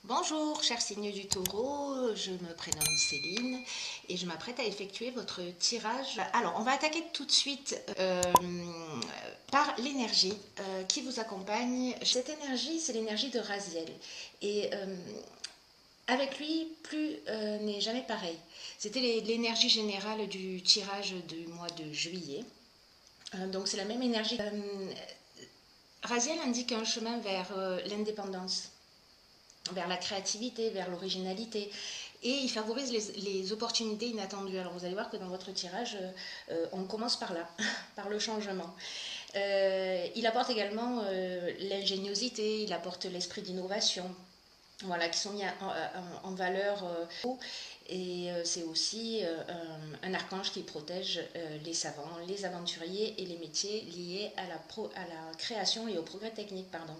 Bonjour, cher signe du taureau, je me prénomme Céline et je m'apprête à effectuer votre tirage. Alors, on va attaquer tout de suite par l'énergie qui vous accompagne. Cette énergie, c'est l'énergie de Raziel. Et avec lui, plus n'est jamais pareil. C'était l'énergie générale du tirage du mois de juillet. Donc, c'est la même énergie. Raziel indique un chemin vers l'indépendance, vers la créativité, vers l'originalité. Et il favorise les opportunités inattendues. Alors vous allez voir que dans votre tirage, on commence par là, par le changement. Il apporte également l'ingéniosité, il apporte l'esprit d'innovation, voilà, qui sont mis en valeur. Et c'est aussi un archange qui protège les savants, les aventuriers et les métiers liés à la création et au progrès technique. Pardon.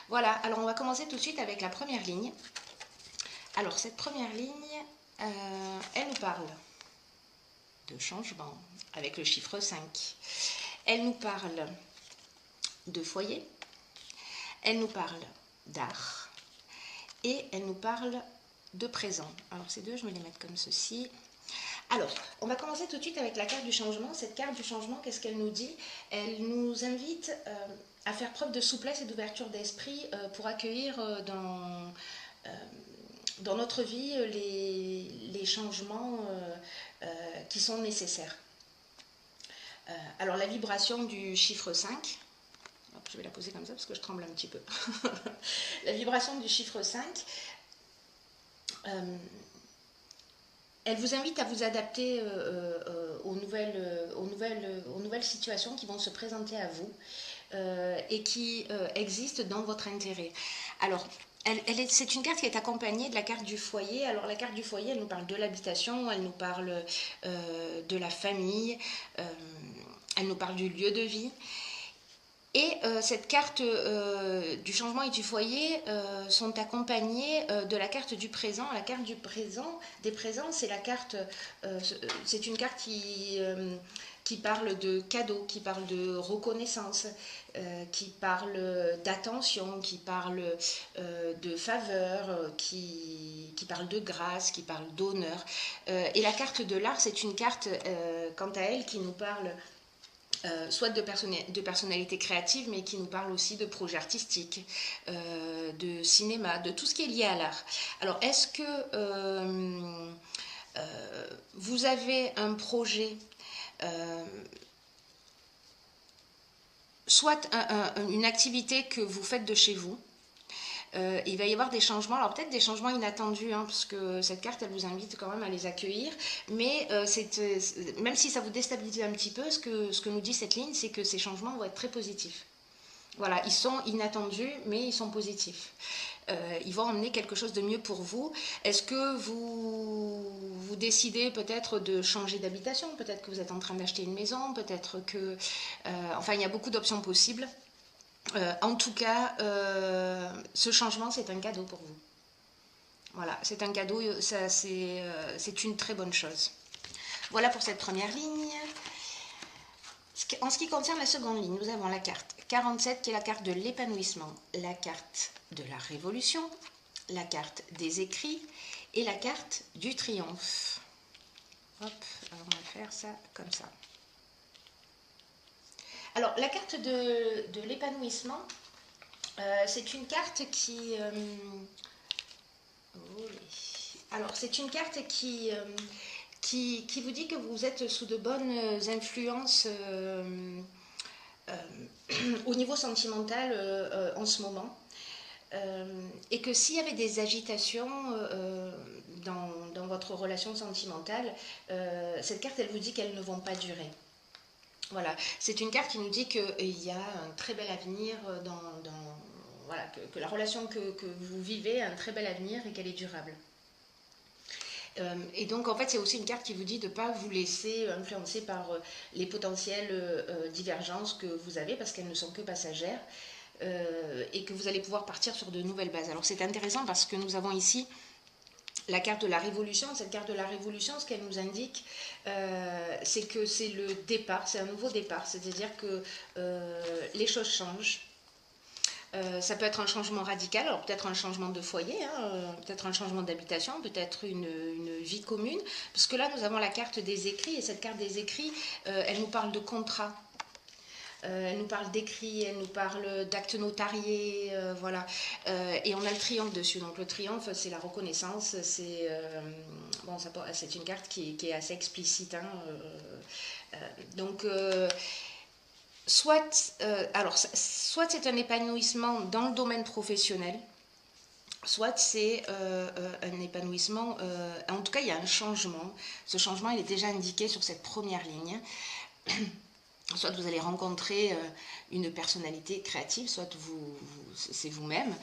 Voilà, alors on va commencer tout de suite avec la première ligne. Alors cette première ligne, elle nous parle de changement avec le chiffre 5. Elle nous parle de foyer, elle nous parle d'art et elle nous parle de présent. Alors ces deux, je vais les mettre comme ceci. Alors, on va commencer tout de suite avec la carte du changement. Cette carte du changement, qu'est-ce qu'elle nous dit? Elle nous invite à faire preuve de souplesse et d'ouverture d'esprit pour accueillir dans notre vie les changements qui sont nécessaires. Alors la vibration du chiffre 5, hop, je vais la poser comme ça parce que je tremble un petit peu. La vibration du chiffre 5, elle vous invite à vous adapter aux nouvelles situations qui vont se présenter à vous et qui existent dans votre intérêt. Alors, c'est une carte qui est accompagnée de la carte du foyer. Alors la carte du foyer, elle nous parle de l'habitation, elle nous parle de la famille, elle nous parle du lieu de vie. Et cette carte du changement et du foyer sont accompagnées de la carte du présent. La carte du présent, des présents, c'est la carte, c'est une carte qui parle de cadeaux, qui parle de reconnaissance, qui parle d'attention, qui parle de faveur, qui parle de grâce, qui parle d'honneur. Et la carte de l'art, c'est une carte, quant à elle, qui nous parle soit de personnalité créative, mais qui nous parle aussi de projets artistiques, de cinéma, de tout ce qui est lié à l'art. Alors, est-ce que vous avez un projet, soit une activité que vous faites de chez vous? Il va y avoir des changements, alors peut-être des changements inattendus, hein, parce que cette carte, elle vous invite quand même à les accueillir, mais même si ça vous déstabilise un petit peu, ce que nous dit cette ligne, c'est que ces changements vont être très positifs. Voilà, ils sont inattendus, mais ils sont positifs. Ils vont emmener quelque chose de mieux pour vous. Est-ce que vous décidez peut-être de changer d'habitation? Peut-être que vous êtes en train d'acheter une maison, peut-être que... enfin, il y a beaucoup d'options possibles. En tout cas, ce changement, c'est un cadeau pour vous. Voilà, c'est un cadeau, c'est une très bonne chose. Voilà pour cette première ligne. En ce qui concerne la seconde ligne, nous avons la carte 47 qui est la carte de l'épanouissement, la carte de la révolution, la carte des écrits et la carte du triomphe. Hop, alors on va faire ça comme ça. Alors, la carte de l'épanouissement, c'est une carte qui... alors, c'est une carte qui vous dit que vous êtes sous de bonnes influences au niveau sentimental en ce moment. Et que s'il y avait des agitations dans votre relation sentimentale, cette carte, elle vous dit qu'elles ne vont pas durer. Voilà, c'est une carte qui nous dit qu'il y a un très bel avenir voilà, que la relation que vous vivez a un très bel avenir et qu'elle est durable. Et donc en fait c'est aussi une carte qui vous dit de ne pas vous laisser influencer par les potentielles divergences que vous avez parce qu'elles ne sont que passagères et que vous allez pouvoir partir sur de nouvelles bases. Alors c'est intéressant parce que nous avons ici la carte de la révolution. Cette carte de la révolution, ce qu'elle nous indique, c'est que c'est le départ, c'est un nouveau départ, c'est-à-dire que les choses changent. Ça peut être un changement radical, alors peut-être un changement de foyer, hein, peut-être un changement d'habitation, peut-être une vie commune, parce que là nous avons la carte des écrits, et cette carte des écrits, elle nous parle de contrat. Elle nous parle d'écrits, elle nous parle d'actes notariés, voilà. Et on a le triomphe dessus. Donc le triomphe, c'est la reconnaissance. Bon, c'est une carte qui est assez explicite. Hein, donc, soit c'est un épanouissement dans le domaine professionnel, soit c'est un épanouissement, en tout cas il y a un changement. Ce changement il est déjà indiqué sur cette première ligne. Soit vous allez rencontrer une personnalité créative, soit c'est vous-même.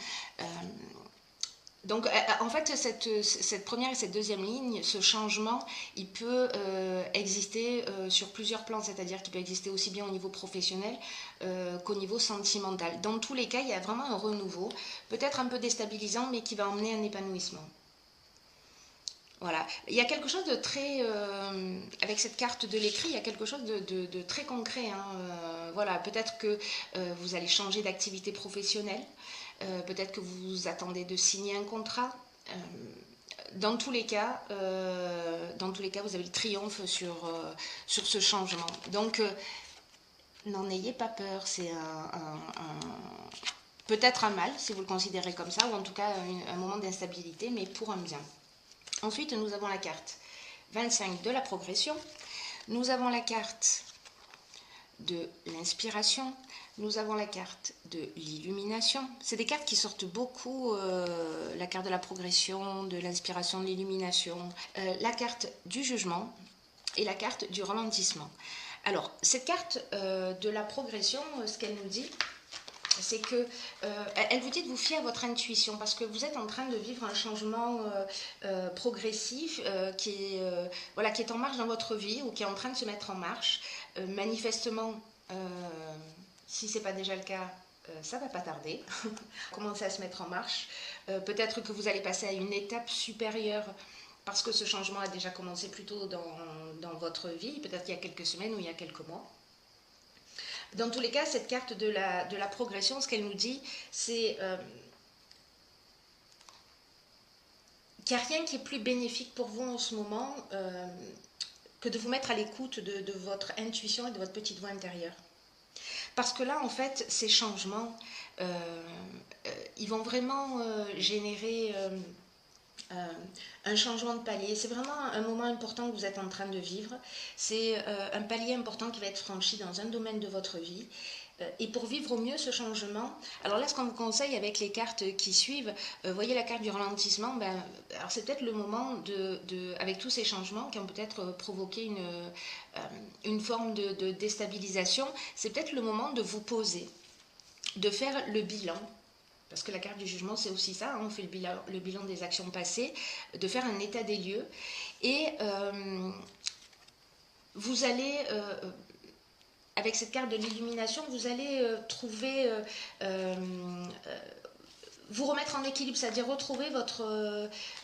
Donc en fait cette première et cette deuxième ligne, ce changement, il peut exister sur plusieurs plans, c'est-à-dire qu'il peut exister aussi bien au niveau professionnel qu'au niveau sentimental. Dans tous les cas, il y a vraiment un renouveau, peut-être un peu déstabilisant, mais qui va emmener un épanouissement. Voilà, il y a quelque chose de très, avec cette carte de l'écrit, il y a quelque chose de très concret. Hein. Voilà, peut-être que vous allez changer d'activité professionnelle, peut-être que vous attendez de signer un contrat. Dans tous les cas, vous avez le triomphe sur ce changement. Donc, n'en ayez pas peur, c'est peut-être un mal, si vous le considérez comme ça, ou en tout cas un moment d'instabilité, mais pour un bien. Ensuite, nous avons la carte 25 de la progression. Nous avons la carte de l'inspiration. Nous avons la carte de l'illumination. C'est des cartes qui sortent beaucoup, la carte de la progression, de l'inspiration, de l'illumination, la carte du jugement et la carte du ralentissement. Alors, cette carte de la progression, ce qu'elle nous dit, c'est que elle vous dit de vous fier à votre intuition parce que vous êtes en train de vivre un changement progressif qui est en marche dans votre vie ou qui est en train de se mettre en marche. Manifestement, si ce n'est pas déjà le cas, ça ne va pas tarder. Commencer à se mettre en marche. Peut-être que vous allez passer à une étape supérieure parce que ce changement a déjà commencé plus tôt dans votre vie, peut-être il y a quelques semaines ou il y a quelques mois. Dans tous les cas, cette carte de la progression, ce qu'elle nous dit, c'est qu'il n'y a rien qui est plus bénéfique pour vous en ce moment que de vous mettre à l'écoute de votre intuition et de votre petite voix intérieure. Parce que là, en fait, ces changements, ils vont vraiment générer un changement de palier. C'est vraiment un moment important que vous êtes en train de vivre. C'est un palier important qui va être franchi dans un domaine de votre vie. Et pour vivre au mieux ce changement, alors là, ce qu'on vous conseille avec les cartes qui suivent, voyez la carte du ralentissement, alors c'est peut-être le moment avec tous ces changements qui ont peut-être provoqué une forme de déstabilisation, c'est peut-être le moment de vous poser, de faire le bilan. Parce que la carte du jugement, c'est aussi ça, hein, on fait le bilan des actions passées, de faire un état des lieux. Et vous allez, avec cette carte de l'illumination, vous allez trouver, vous remettre en équilibre, c'est-à-dire retrouver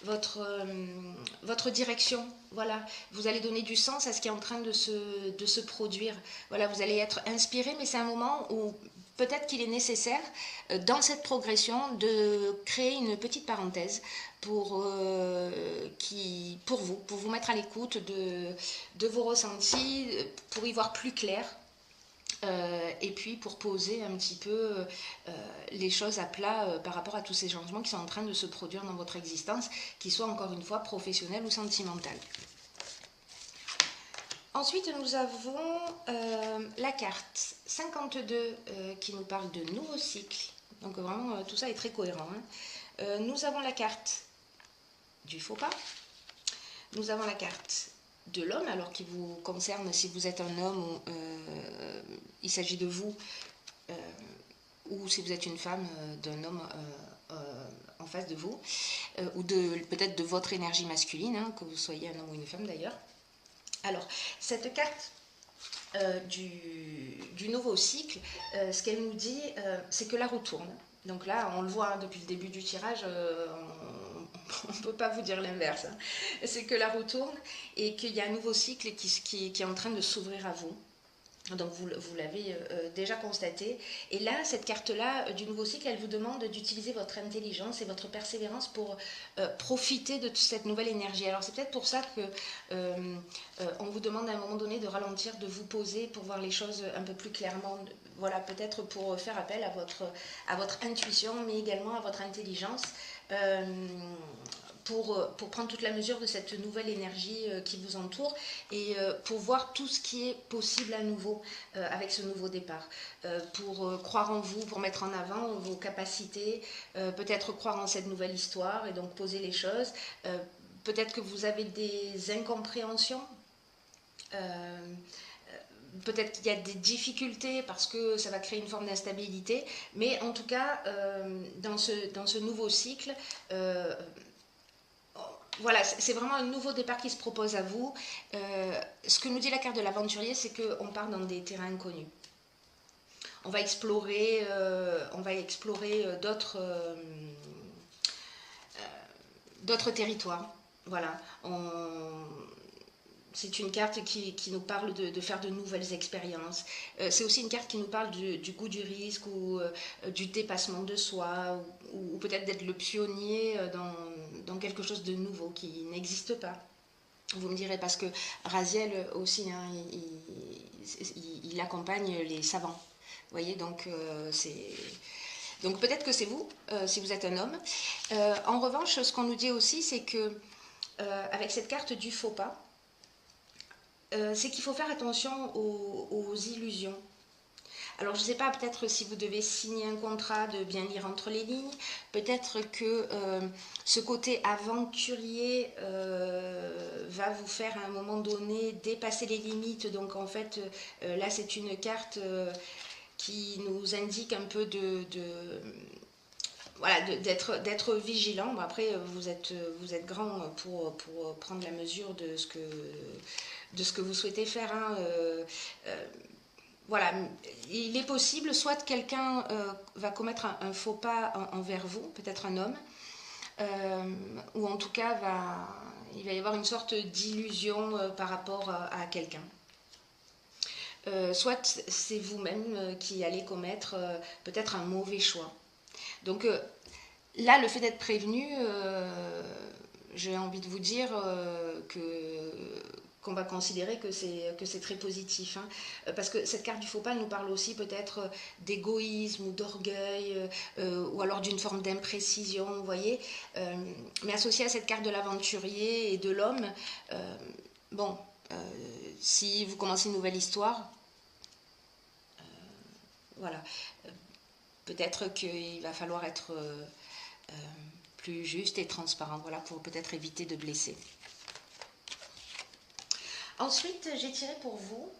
votre direction. Voilà, vous allez donner du sens à ce qui est en train de se produire. Voilà, vous allez être inspiré, mais c'est un moment où peut-être qu'il est nécessaire, dans cette progression, de créer une petite parenthèse pour vous mettre à l'écoute de vos ressentis, pour y voir plus clair. Et puis pour poser un petit peu les choses à plat par rapport à tous ces changements qui sont en train de se produire dans votre existence, qu'ils soient encore une fois professionnels ou sentimentaux. Ensuite, nous avons la carte 52 qui nous parle de nouveau cycle. Donc vraiment, tout ça est très cohérent. Hein. Nous avons la carte du faux pas. Nous avons la carte de l'homme, alors qui vous concerne si vous êtes un homme, il s'agit de vous, ou si vous êtes une femme, d'un homme en face de vous, ou peut-être de votre énergie masculine, hein, que vous soyez un homme ou une femme d'ailleurs. Alors, cette carte du nouveau cycle, ce qu'elle nous dit, c'est que la roue tourne. Donc là, on le voit hein, depuis le début du tirage, on ne peut pas vous dire l'inverse. Hein. C'est que la roue tourne et qu'il y a un nouveau cycle qui est en train de s'ouvrir à vous. Donc vous l'avez déjà constaté. Et là, cette carte-là du nouveau cycle, elle vous demande d'utiliser votre intelligence et votre persévérance pour profiter de toute cette nouvelle énergie. Alors c'est peut-être pour ça que on vous demande à un moment donné de ralentir, de vous poser pour voir les choses un peu plus clairement. Voilà, peut-être pour faire appel à votre intuition, mais également à votre intelligence. Euh, pour prendre toute la mesure de cette nouvelle énergie qui vous entoure et pour voir tout ce qui est possible à nouveau avec ce nouveau départ. Pour croire en vous, pour mettre en avant vos capacités, peut-être croire en cette nouvelle histoire et donc poser les choses. Peut-être que vous avez des incompréhensions. Peut-être qu'il y a des difficultés parce que ça va créer une forme d'instabilité, mais en tout cas, dans ce nouveau cycle, voilà, c'est vraiment un nouveau départ qui se propose à vous. Ce que nous dit la carte de l'aventurier, c'est qu'on part dans des terrains inconnus. On va explorer, d'autres territoires. Voilà. C'est une carte qui nous parle de faire de nouvelles expériences. C'est aussi une carte qui nous parle du goût du risque ou du dépassement de soi ou peut-être d'être le pionnier dans quelque chose de nouveau qui n'existe pas. Vous me direz parce que Raziel aussi, hein, il accompagne les savants. Vous voyez, donc donc peut-être que c'est vous, si vous êtes un homme. En revanche, ce qu'on nous dit aussi, c'est que avec cette carte du faux pas, c'est qu'il faut faire attention aux illusions. Alors je ne sais pas, peut-être si vous devez signer un contrat, de bien lire entre les lignes, peut-être que ce côté aventurier va vous faire à un moment donné dépasser les limites. Donc en fait, là c'est une carte qui nous indique un peu voilà, d'être vigilant. Bon, après, vous êtes grand pour prendre la mesure de ce que vous souhaitez faire. Hein. Voilà, il est possible, soit quelqu'un va commettre un faux pas envers vous, peut-être un homme, ou en tout cas il va y avoir une sorte d'illusion par rapport à quelqu'un. Soit c'est vous-même qui allez commettre peut-être un mauvais choix. Donc là, le fait d'être prévenu, j'ai envie de vous dire qu'on va considérer que c'est très positif. Hein. Parce que cette carte du faux pas nous parle aussi peut-être d'égoïsme ou d'orgueil, ou alors d'une forme d'imprécision, vous voyez. Mais associé à cette carte de l'aventurier et de l'homme, bon, si vous commencez une nouvelle histoire, voilà, peut-être qu'il va falloir être plus juste et transparent, voilà, pour peut-être éviter de blesser. Ensuite, j'ai tiré pour vous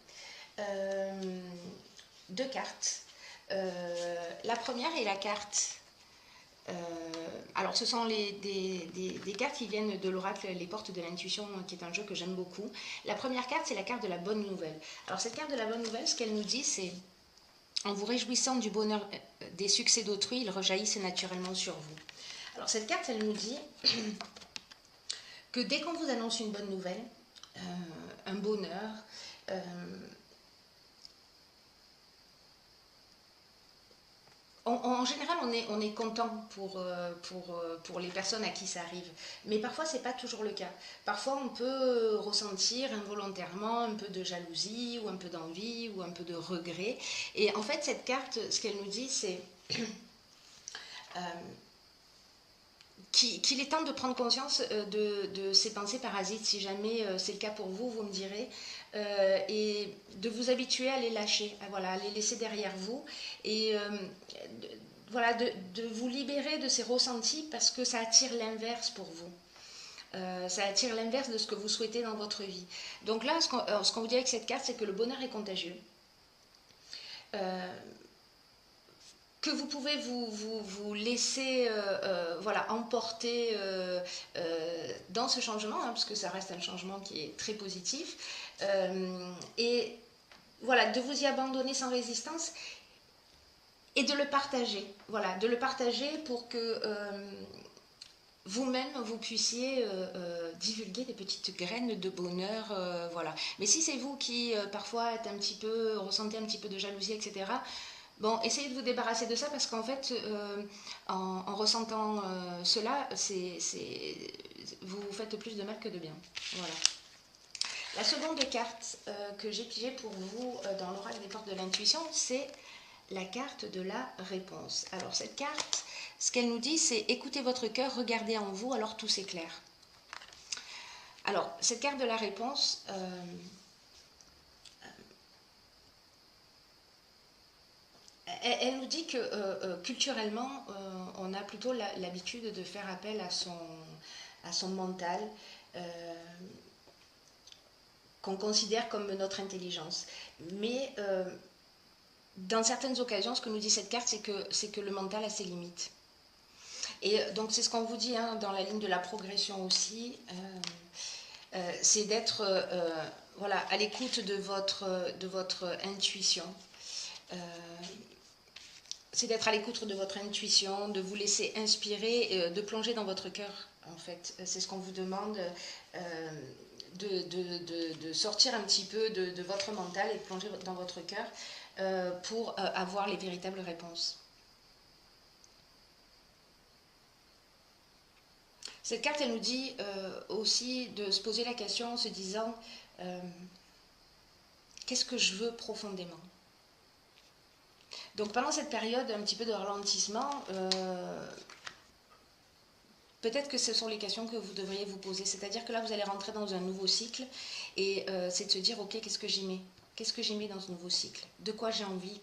deux cartes. La première est la carte. Alors, ce sont des cartes qui viennent de l'oracle Les Portes de l'Intuition, qui est un jeu que j'aime beaucoup. La première carte, c'est la carte de la bonne nouvelle. Alors, cette carte de la bonne nouvelle, ce qu'elle nous dit, c'est: en vous réjouissant du bonheur des succès d'autrui, ils rejaillissent naturellement sur vous. Alors, cette carte, elle nous dit que dès qu'on vous annonce une bonne nouvelle, un bonheur, en général, on est content pour les personnes à qui ça arrive. Mais parfois, ce n'est pas toujours le cas. Parfois, on peut ressentir involontairement un peu de jalousie, ou un peu d'envie, ou un peu de regret. Et en fait, cette carte, ce qu'elle nous dit, c'est qu'il est temps de prendre conscience de ces pensées parasites. Si jamais c'est le cas pour vous, vous me direz. Et de vous habituer à les lâcher, à les laisser derrière vous. Et voilà, de vous libérer de ces ressentis parce que ça attire l'inverse pour vous. Ça attire l'inverse de ce que vous souhaitez dans votre vie. Donc là, ce qu'on vous dit avec cette carte, c'est que le bonheur est contagieux. Que vous pouvez vous laisser emporter dans ce changement, hein, parce que ça reste un changement qui est très positif, et voilà, de vous y abandonner sans résistance et de le partager, pour que vous-même, vous puissiez divulguer des petites graines de bonheur, voilà. Mais si c'est vous qui, parfois, êtes un petit peu, ressentez un petit peu de jalousie, etc., bon, essayez de vous débarrasser de ça parce qu'en fait, en ressentant cela, vous vous faites plus de mal que de bien. Voilà. La seconde carte que j'ai pigée pour vous dans l'oracle des portes de l'intuition, c'est la carte de la réponse. Alors cette carte, ce qu'elle nous dit, c'est écoutez votre cœur, regardez en vous, alors tout s'éclaire. Alors cette carte de la réponse, elle nous dit que culturellement, on a plutôt l'habitude de faire appel à son mental, qu'on considère comme notre intelligence. Mais dans certaines occasions, ce que nous dit cette carte, c'est que le mental a ses limites. Et donc c'est ce qu'on vous dit hein, dans la ligne de la progression aussi, c'est d'être voilà, à l'écoute de votre intuition. C'est d'être à l'écoute de votre intuition, de vous laisser inspirer, de plonger dans votre cœur, en fait. C'est ce qu'on vous demande, de sortir un petit peu de votre mental et de plonger dans votre cœur pour avoir les véritables réponses. Cette carte, elle nous dit aussi de se poser la question en se disant qu'est-ce que je veux profondément? Donc pendant cette période un petit peu de ralentissement, peut-être que ce sont les questions que vous devriez vous poser. C'est-à-dire que là, vous allez rentrer dans un nouveau cycle et c'est de se dire, ok, qu'est-ce que j'y mets? Qu'est-ce que j'y mets dans ce nouveau cycle? De quoi j'ai envie